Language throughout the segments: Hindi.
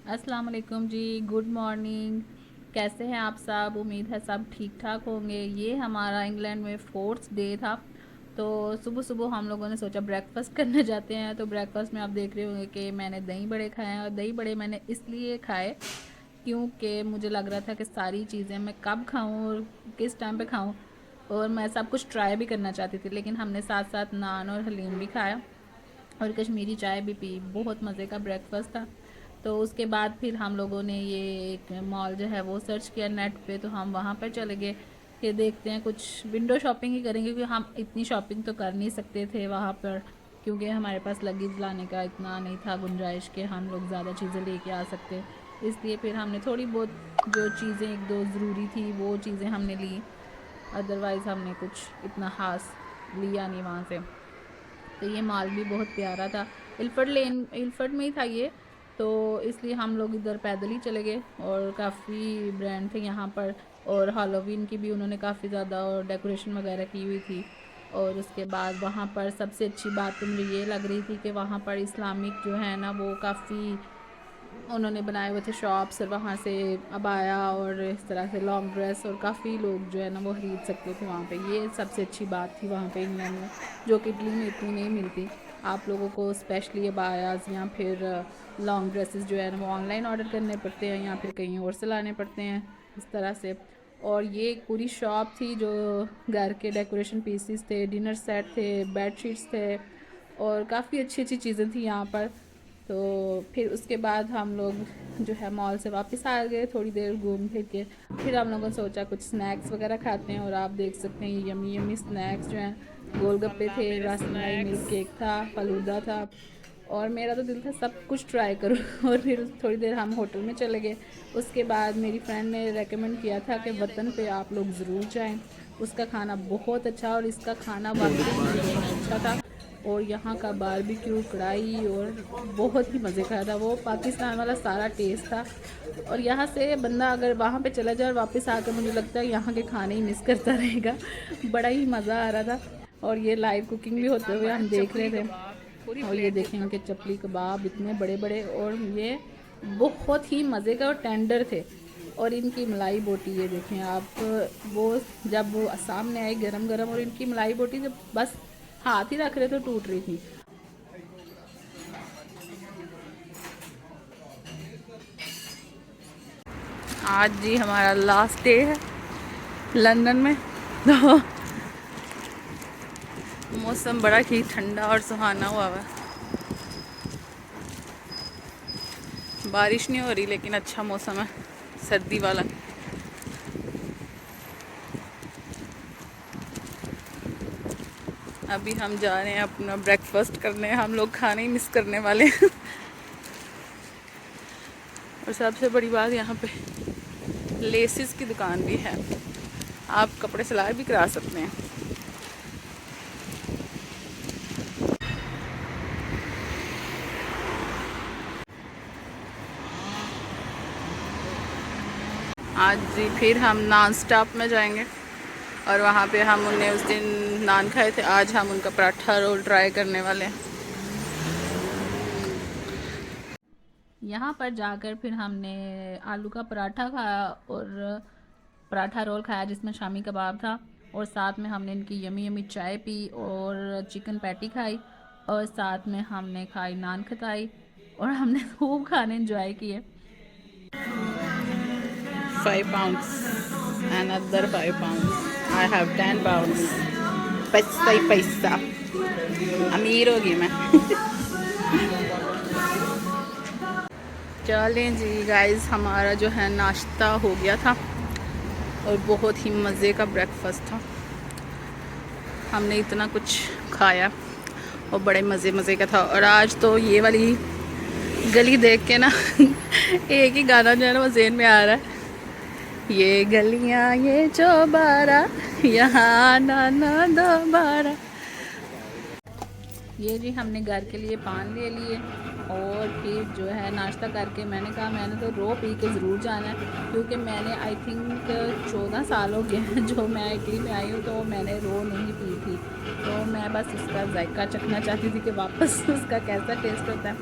अस्सलाम वालेकुम जी। Good morning. कैसे हैं आप सब? उम्मीद है सब ठीक ठाक होंगे। ये हमारा इंग्लैंड में फोर्थ डे था। तो सुबह सुबह हम लोगों ने सोचा ब्रेकफास्ट करने जाते हैं। तो ब्रेकफास्ट में आप देख रहे होंगे कि मैंने दही बड़े खाए हैं। और दही बड़े मैंने इसलिए खाए क्योंकि मुझे लग रहा था कि सारी चीज़ें मैं कब खाऊं और किस टाइम पे खाऊं, और मैं सब कुछ ट्राई भी करना चाहती थी। लेकिन हमने साथ साथ नान और हलीम भी खाया और कश्मीरी चाय भी पी। बहुत मज़े का ब्रेकफास्ट था। तो उसके बाद फिर हम लोगों ने ये एक मॉल जो है वो सर्च किया नेट पे, तो हम वहाँ पर चले गए कि देखते हैं कुछ विंडो शॉपिंग ही करेंगे, क्योंकि हम इतनी शॉपिंग तो कर नहीं सकते थे वहाँ पर, क्योंकि हमारे पास लगेज लाने का इतना नहीं था गुंजाइश कि हम लोग ज़्यादा चीज़ें लेके आ सकते। इसलिए फिर हमने थोड़ी बहुत जो चीज़ें एक दो ज़रूरी थी वो चीज़ें हमने ली। अदरवाइज़ हमने कुछ इतना ख़ास लिया नहीं वहाँ से। तो ये मॉल भी बहुत प्यारा था। इल्फर्ड में ही था ये। तो इसलिए हम लोग इधर पैदल ही चले गए और काफ़ी ब्रांड थे यहाँ पर। और हैलोवीन की भी उन्होंने काफ़ी ज़्यादा और डेकोरेशन वगैरह की हुई थी। और उसके बाद वहाँ पर सबसे अच्छी बात तो मुझे ये लग रही थी कि वहाँ पर इस्लामिक जो है ना वो काफ़ी उन्होंने बनाए हुए थे शॉप्स, और वहाँ से अबाया और इस तरह से लॉन्ग ड्रेस, और काफ़ी लोग जो है ना वो ख़रीद सकते थे वहाँ पे। ये सबसे अच्छी बात थी वहाँ पे इंग्लैंड में, जो कि इटली में इतनी नहीं मिलती। आप लोगों को स्पेशली अबायास या फिर लॉन्ग ड्रेसेस जो है ना वो ऑनलाइन ऑर्डर करने पड़ते हैं या फिर कहीं और से लाने पड़ते हैं इस तरह से। और ये एक पूरी शॉप थी जो घर के डेकोरेशन पीसीस थे, डिनर सेट थे, बेड शीट्स थे, और काफ़ी अच्छी अच्छी चीज़ें थी यहाँ पर। तो फिर उसके बाद हम लोग जो है मॉल से वापस आ गए, थोड़ी देर घूम फिर के। फिर हम लोगों ने सोचा कुछ स्नैक्स वगैरह खाते हैं, और आप देख सकते हैं ये यमी यमी स्नैक्स जो हैं। गोलगप्पे थे, रसमलाई मिल्क केक था, फालूदा था, और मेरा तो दिल था सब कुछ ट्राई करूँ और फिर थोड़ी देर हम होटल में चले गए। उसके बाद मेरी फ्रेंड ने रेकमेंड किया था कि वतन पे आप लोग ज़रूर जाएं, उसका खाना बहुत अच्छा, और इसका खाना वाकई में बहुत अच्छा था। और यहाँ का बारबेक्यू कढ़ाई और बहुत ही मज़े का था, वो पाकिस्तान वाला सारा टेस्ट था। और यहाँ से बंदा अगर वहाँ पे चला जाए और वापस आकर, मुझे लगता है यहाँ के खाने ही मिस करता रहेगा। बड़ा ही मज़ा आ रहा था। और ये लाइव कुकिंग भी होते हुए हम देख रहे थे। और ये देखें उनके चपली कबाब इतने बड़े बड़े, और ये बहुत ही मज़े का और टेंडर थे। और इनकी मलाई बोटी ये देखें आप, वो जब वो सामने आई गरम गरम, और इनकी मलाई बोटी जब बस हाथ ही रख रहे तो टूट रही थी। आज जी हमारा लास्ट डे है लंदन में। तो मौसम बड़ा ही ठंडा और सुहाना हुआ है। बारिश नहीं हो रही लेकिन अच्छा मौसम है, सर्दी वाला। अभी हम जा रहे हैं अपना ब्रेकफास्ट करने, हम लोग खाने ही मिस करने वाले हैं। और सबसे बड़ी बात, यहाँ पे लेसिस की दुकान भी है, आप कपड़े सिलाई भी करा सकते हैं। आज जी फिर हम नॉन स्टॉप में जाएंगे, और वहाँ पे हम उन्हें उस दिन नान खाए थे, आज हम उनका पराठा रोल ट्राई करने वाले हैं। यहाँ पर जाकर फिर हमने आलू का पराठा खाया और पराठा रोल खाया जिसमें शामी कबाब था, और साथ में हमने इनकी यमी यमी चाय पी और चिकन पैटी खाई, और साथ में हमने खाई नान खताई, और हमने खूब खाने एंजॉय किए। 5 pounds another 5 pounds, I have 10 pounds। पैसा ही पैसा, अमीर होगी मैं। चलें जी गाइस, हमारा जो है नाश्ता हो गया था और बहुत ही मज़े का ब्रेकफास्ट था। हमने इतना कुछ खाया और बड़े मज़े मज़े का था। और आज तो ये वाली गली देख के ना एक ही गाना जो है ना वो ज़हन में आ रहा है, ये गलियां ये चौबारा, यहाँ आना ना दोबारा। ये जी हमने घर के लिए पान ले लिए, और फिर जो है नाश्ता करके मैंने कहा मैंने तो रो पी के ज़रूर जाना है, क्योंकि मैंने आई थिंक 14 साल हो गए हैं जो मैं इटली में आई हूँ, तो मैंने रो नहीं पी थी। तो मैं बस उसका जायका चखना चाहती थी कि वापस उसका कैसा टेस्ट होता है।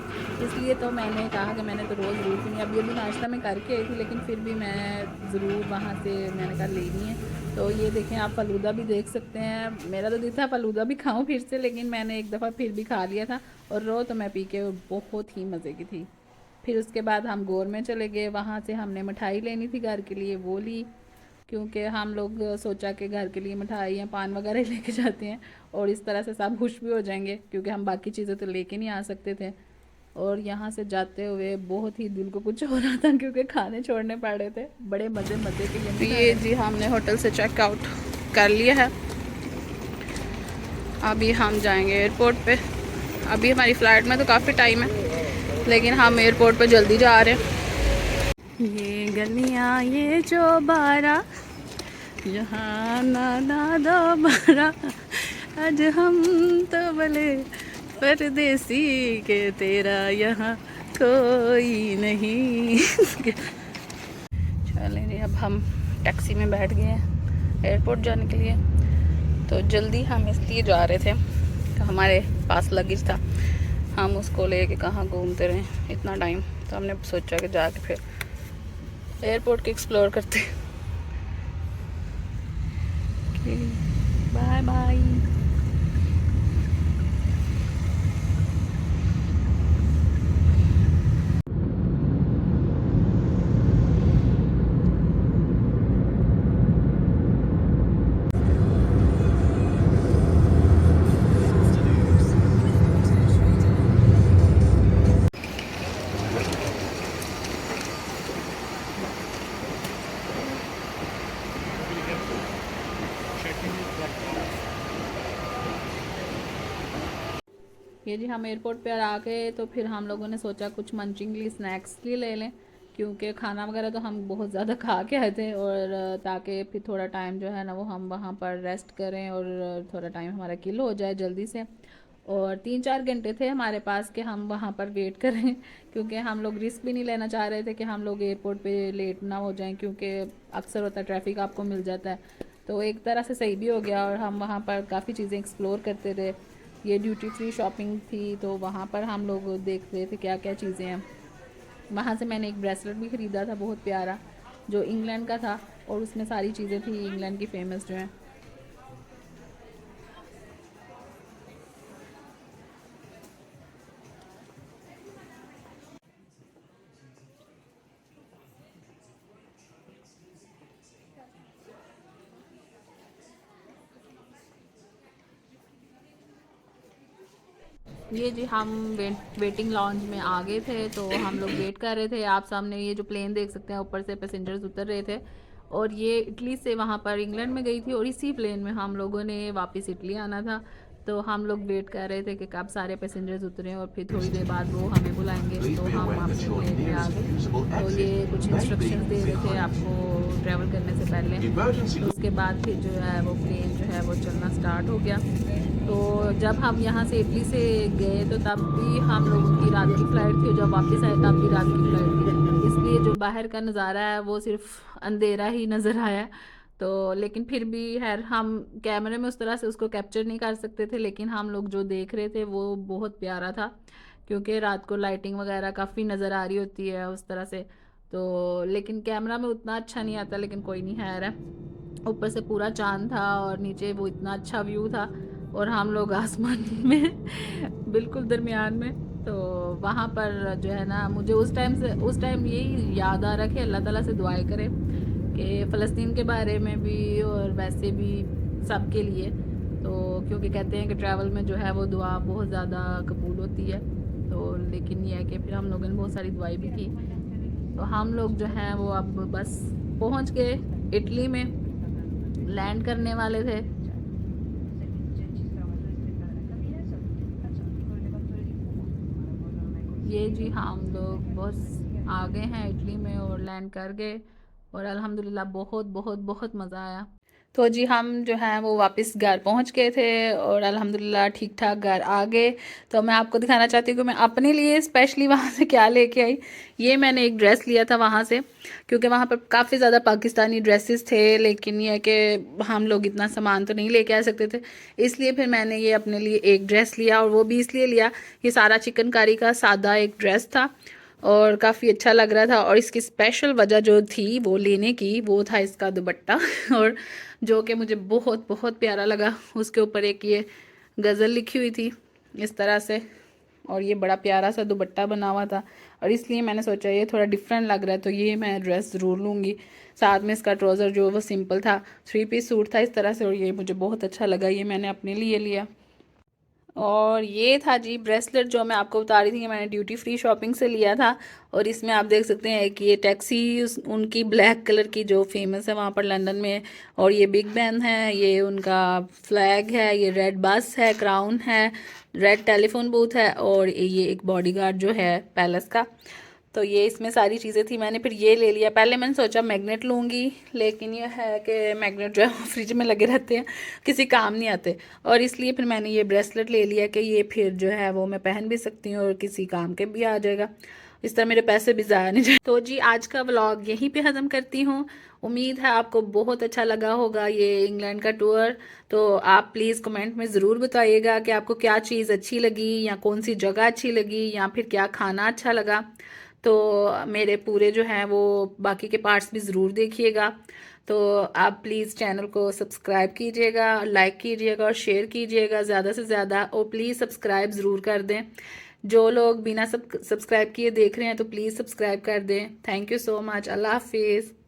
इसलिए तो मैंने कहा कि मैंने तो रोज़ ज़रूर पीनी है। अब ये भी नाश्ता में करके आई थी, लेकिन फिर भी मैं ज़रूर वहाँ से मैंने कहा लेनी है। तो ये देखें, आप फ़लूदा भी देख सकते हैं। मेरा तो दिल था फ़लूदा भी खाऊं फिर से, लेकिन मैंने एक दफ़ा फिर भी खा लिया था और रो तो मैं पी के बहुत ही मज़े की थी। फिर उसके बाद हम गोर में चले गए, वहाँ से हमने मिठाई लेनी थी घर के लिए, वो ली। क्योंकि हम लोग सोचा कि घर के लिए मिठाई या पान वगैरह लेके जाते हैं और इस तरह से सब खुश भी हो जाएंगे, क्योंकि हम बाकी चीज़ें तो लेके नहीं आ सकते थे। और यहाँ से जाते हुए बहुत ही दिल को कुछ हो रहा था, क्योंकि खाने छोड़ने पड़ रहे थे। बड़े मज़े मज़े के ये जी हमने होटल से चेकआउट कर लिया है। अभी हम जाएंगे एयरपोर्ट पे। अभी हमारी फ़्लाइट में तो काफ़ी टाइम है, लेकिन हम एयरपोर्ट पे जल्दी जा रहे हैं। ये गलियाँ ये जो बारा, यहाँ ना दोबारा, आज हम तो भले परदेसी के तेरा यहाँ कोई नहीं। चलें जी, अब हम टैक्सी में बैठ गए हैं एयरपोर्ट जाने के लिए। तो जल्दी हम इसलिए जा रहे थे कि हमारे पास लगेज था, हम उसको लेके कहाँ घूमते रहे इतना टाइम। तो हमने सोचा कि जाके फिर एयरपोर्ट के एक्सप्लोर करते। Bye bye. ये जी हम एयरपोर्ट पर आ गए, तो फिर हम लोगों ने सोचा कुछ मंचिंग लिए स्नैक्स लिए ले लें, क्योंकि खाना वगैरह तो हम बहुत ज़्यादा खा के आए थे। और ताकि फिर थोड़ा टाइम जो है ना वो हम वहाँ पर रेस्ट करें और थोड़ा टाइम हमारा किल हो जाए जल्दी से। और 3-4 घंटे थे हमारे पास कि हम वहाँ पर वेट करें, क्योंकि हम लोग रिस्क भी नहीं लेना चाह रहे थे कि हम लोग एयरपोर्ट पे लेट ना हो जाएं, क्योंकि अक्सर होता है ट्रैफिक आपको मिल जाता है। तो एक तरह से सही भी हो गया और हम वहाँ पर काफ़ी चीज़ें एक्सप्लोर करते रहे। ये ड्यूटी फ्री शॉपिंग थी, तो वहाँ पर हम लोग देख रहे थे क्या क्या चीज़ें हैं। वहाँ से मैंने एक ब्रेसलेट भी ख़रीदा था बहुत प्यारा, जो इंग्लैंड का था, और उसमें सारी चीज़ें थी इंग्लैंड की फ़ेमस जो हैं। ये जी हम वेटिंग लॉन्ज में आ गए थे, तो हम लोग वेट कर रहे थे। आप सामने ये जो प्लेन देख सकते हैं, ऊपर से पैसेंजर्स उतर रहे थे, और ये इटली से वहाँ पर इंग्लैंड में गई थी, और इसी प्लेन में हम लोगों ने वापस इटली आना था। तो हम लोग वेट कर रहे थे कि कब सारे पैसेंजर्स उतरें और फिर थोड़ी देर बाद वो हमें बुलाएंगे, तो हम अपने प्लेन में आ गए। तो ये कुछ इंस्ट्रक्शंस दे रहे थे आपको ट्रैवल करने से पहले। तो उसके बाद फिर जो है वो प्लेन जो है वो चलना स्टार्ट हो गया। तो जब हम यहाँ से इटली से गए, तो तब भी हम लोगों की रात की फ़्लाइट थी, और जब वापस आए तब भी रात की फ़्लाइट थी। इसलिए जो बाहर का नज़ारा है वो सिर्फ अंधेरा ही नज़र आया। तो लेकिन फिर भी खैर हम कैमरे में उस तरह से उसको कैप्चर नहीं कर सकते थे, लेकिन हम लोग जो देख रहे थे वो बहुत प्यारा था, क्योंकि रात को लाइटिंग वगैरह काफ़ी नज़र आ रही होती है उस तरह से। तो लेकिन कैमरा में उतना अच्छा नहीं आता, लेकिन कोई नहीं, खैर है। ऊपर से पूरा चांद था और नीचे वो इतना अच्छा व्यू था, और हम लोग आसमान में बिल्कुल दरमियान में। तो वहाँ पर जो है ना, मुझे उस टाइम यही याद आ रहा कि अल्लाह ताला से दुआएं करें कि फ़लस्तीन के बारे में भी और वैसे भी सब के लिए। तो क्योंकि कहते हैं कि ट्रैवल में जो है वो दुआ बहुत ज़्यादा कबूल होती है। तो लेकिन ये है कि फिर हम लोगों ने बहुत सारी दुआएं भी की। तो हम लोग जो हैं वो अब बस पहुँच गए इटली में, लैंड करने वाले थे। ये जी हम लोग बस आ गए हैं इटली में और लैंड कर गए, और अल्हम्दुलिल्लाह बहुत बहुत बहुत मज़ा आया। तो जी हम जो है वो वापस घर पहुंच गए थे और अल्हम्दुलिल्लाह ठीक ठाक घर आ गए। तो मैं आपको दिखाना चाहती हूँ कि मैं अपने लिए स्पेशली वहाँ से क्या लेके आई। ये मैंने एक ड्रेस लिया था वहाँ से, क्योंकि वहाँ पर काफ़ी ज़्यादा पाकिस्तानी ड्रेसेस थे, लेकिन ये है कि हम लोग इतना सामान तो नहीं लेके आ सकते थे, इसलिए फिर मैंने ये अपने लिए एक ड्रेस लिया। और वो भी इसलिए लिया, ये सारा चिकनकारी का सादा एक ड्रेस था और काफ़ी अच्छा लग रहा था। और इसकी स्पेशल वजह जो थी वो लेने की, वो था इसका दुपट्टा और जो कि मुझे बहुत बहुत प्यारा लगा। उसके ऊपर एक ये गज़ल लिखी हुई थी इस तरह से, और ये बड़ा प्यारा सा दुपट्टा बना हुआ था, और इसलिए मैंने सोचा ये थोड़ा डिफरेंट लग रहा है तो ये मैं ड्रेस ज़रूर लूँगी। साथ में इसका ट्राउज़र जो वो सिंपल था, 3 पीस सूट था इस तरह से, और ये मुझे बहुत अच्छा लगा, ये मैंने अपने लिए लिया। और ये था जी ब्रेसलेट जो मैं आपको बता रही थी, मैंने ड्यूटी फ्री शॉपिंग से लिया था। और इसमें आप देख सकते हैं कि ये टैक्सी उनकी ब्लैक कलर की जो फेमस है वहाँ पर लंदन में, और ये बिग बैन है, ये उनका फ्लैग है, ये रेड बस है, क्राउन है, रेड टेलीफोन बूथ है, और ये एक बॉडीगार्ड जो है पैलेस का। तो ये इसमें सारी चीज़ें थी, मैंने फिर ये ले लिया। पहले मैंने सोचा मैग्नेट लूँगी, लेकिन ये है कि मैग्नेट जो है वो फ्रिज में लगे रहते हैं, किसी काम नहीं आते, और इसलिए फिर मैंने ये ब्रेसलेट ले लिया कि ये फिर जो है वो मैं पहन भी सकती हूँ और किसी काम के भी आ जाएगा, इस तरह मेरे पैसे भी ज़ाया नहीं जाए। तो जी आज का व्लॉग यहीं पे ख़त्म करती हूँ। उम्मीद है आपको बहुत अच्छा लगा होगा ये इंग्लैंड का टूर। तो आप प्लीज़ कमेंट में ज़रूर बताइएगा कि आपको क्या चीज़ अच्छी लगी, या कौन सी जगह अच्छी लगी, या फिर क्या खाना अच्छा लगा। तो मेरे पूरे जो हैं वो बाकी के पार्ट्स भी ज़रूर देखिएगा। तो आप प्लीज़ चैनल को सब्सक्राइब कीजिएगा, लाइक कीजिएगा और शेयर कीजिएगा ज़्यादा से ज़्यादा, और प्लीज़ सब्सक्राइब ज़रूर कर दें। जो लोग बिना सब्सक्राइब किए देख रहे हैं तो प्लीज़ सब्सक्राइब कर दें। Thank you so much. अल्लाह हाफिज़।